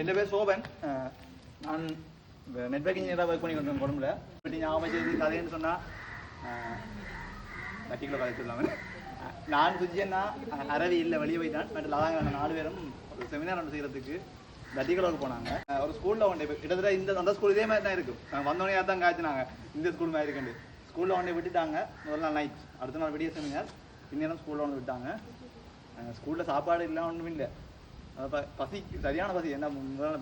என் பேர் சோபன். நான் நெட்வொர்க் இன்ஜினியராக ஒர்க் பண்ணி கொண்டிருக்கேன் கொழும்புல. இப்படி ஞாபகம் செய்து கதைன்னு சொன்னால் கட்டிக்குள்ள கதை சொல்லாமல் நான் சுஜியன்னா அரவி இல்லை வெளியே போயிட்டான். பட் அதாங்க 4 பேரும் ஒரு செமினார் ஒன்று செய்கிறதுக்கு தட்டிக்குளவுக்கு போனாங்க. ஒரு ஸ்கூலில் ஒன்று கிட்டத்தட்ட அந்த ஸ்கூல் இதே மாதிரி தான் இருக்கும். வந்தோடனே தான் காய்ச்சினாங்க இந்த ஸ்கூல் மாதிரி இருக்குண்டு. ஸ்கூலில் ஒன்று விட்டுட்டாங்க. முதல் நாள் நைட், அடுத்த நாள் விடிய செமினார். பின்னேரம் ஸ்கூலில் ஒன்று விட்டாங்க. ஸ்கூலில் சாப்பாடு இல்லை ஒன்றும் இல்லை. பசி சரியான பசி. என்ன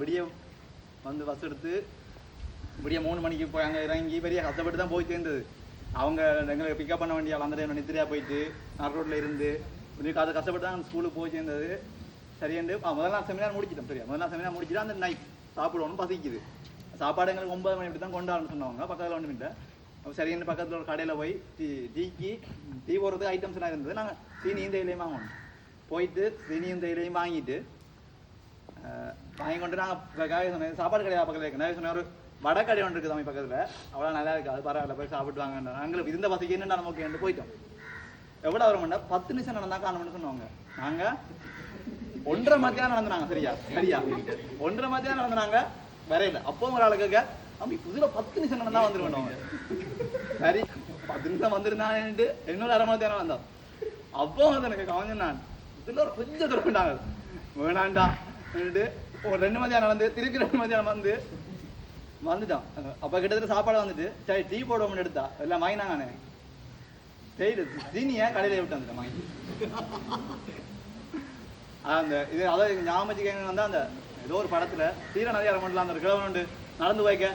விடிய வந்து பஸ் எடுத்து விடிய 3 மணிக்கு போய் அங்கே இறங்கி பெரிய கஷ்டப்பட்டு தான் போய் சேர்ந்தது. அவங்க எங்களை பிக்கப் பண்ண வேண்டிய அந்த டைம் நித்திரியாக போயிட்டு நர் ரோட்டில் இருந்து அதை கஷ்டப்பட்டு தான் ஸ்கூலுக்கு போய் சேர்ந்தது. சரியாண்டு முதல் நாள் செமினார் முடிச்சிட்டோம். சரியா முதல் நாள் செமினார் முடிச்சுட்டு அந்த நைட் சாப்பிடுவோம். பசிக்குது. சாப்பாடு எங்களுக்கு 9 மணி இப்படி தான் கொண்டாடணும்னு சொன்னவங்க. பக்கத்தில் ஒன்றும் இல்லை. சரின்னு பக்கத்தில் ஒரு கடையில் போய் டீ போடுறதுக்கு ஐட்டம்ஸ் எல்லாம் இருந்தது. நாங்கள் சீனியும் தேயிலையும் வாங்கணும். போயிட்டு சீனியும் தேயிலையும் வாங்கிட்டு வாங்கி கொண்டு நாங்கள் சொன்னேன் சாப்பாடு கடையாக பக்கத்தில் இருக்கு. நான் சொன்னேன் ஒரு வடை கடை ஒன்று இருக்குது நம்ம பக்கத்தில். அவ்வளோ நல்லா இருக்குது. அது பரவாயில்ல போய் சாப்பிட்டு வாங்க. நாங்கள் இருந்த பசிக்கு என்னென்ன நமக்கு என்று போயிட்டோம். எவ்வளோ வரும்னா 10 நிமிஷம் நடந்தா காணும்னு சொன்னவங்க. நாங்கள் 1:30 மத்தியானம் நடந்தாங்க. சரியா 1:30 மத்தியானம் நடந்தாங்க. வரையில அப்போ ஒரு ஆளுக்கு அப்படி புதுல 10 நிமிஷம் நடந்தா வந்துருவோம். சரி 10 நிமிஷம் வந்துருந்தான்ட்டு இன்னொரு 1/2 மணி நேரம் வந்தோம். அப்போ வந்து எனக்கு கவனிச்சேன். நான் இதுல ஒரு கொஞ்சம் துறப்பிட்டாங்க வேணாண்டா ஒரு 2 மதியானம் நடந்து திருப்பி 2 மதியானம் வந்துட்டான். அப்ப கிட்டத்தட்ட சாப்பாடு வந்துட்டு சரி டீ போடுவோம்னு எடுத்தா எல்லாம் வாங்கினாங்கண்ணே. சரி சீனிய கடையில விட்டு வந்துட்டேன் வாங்கி. அந்த இது அதாவது ஞாபகம் வந்தா அந்த ஏதோ ஒரு படத்துல சீர நதியார மண்டல அந்த கிழவன் நடந்து போய்க்க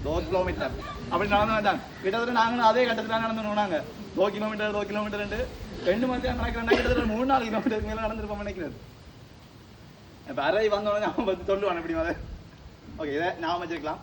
2 கிலோமீட்டர் அப்படி நடந்து வந்தாங்க. கிட்டத்தட்ட நாங்களும் அதே கட்டத்துல நடந்து போனாங்க. 2 கிலோமீட்டர் 2 மணி நேரம் நடக்கிறேன். கிட்டத்தட்ட 3-4 கிலோமீட்டருக்கு மேல நடந்துருப்போம் நினைக்கிறது. இப்ப அரை வந்தோடனே ஞாபகம் சொல்லுவான் இப்படி ஓகே இதை ஞாபகம் வச்சுக்கலாம்.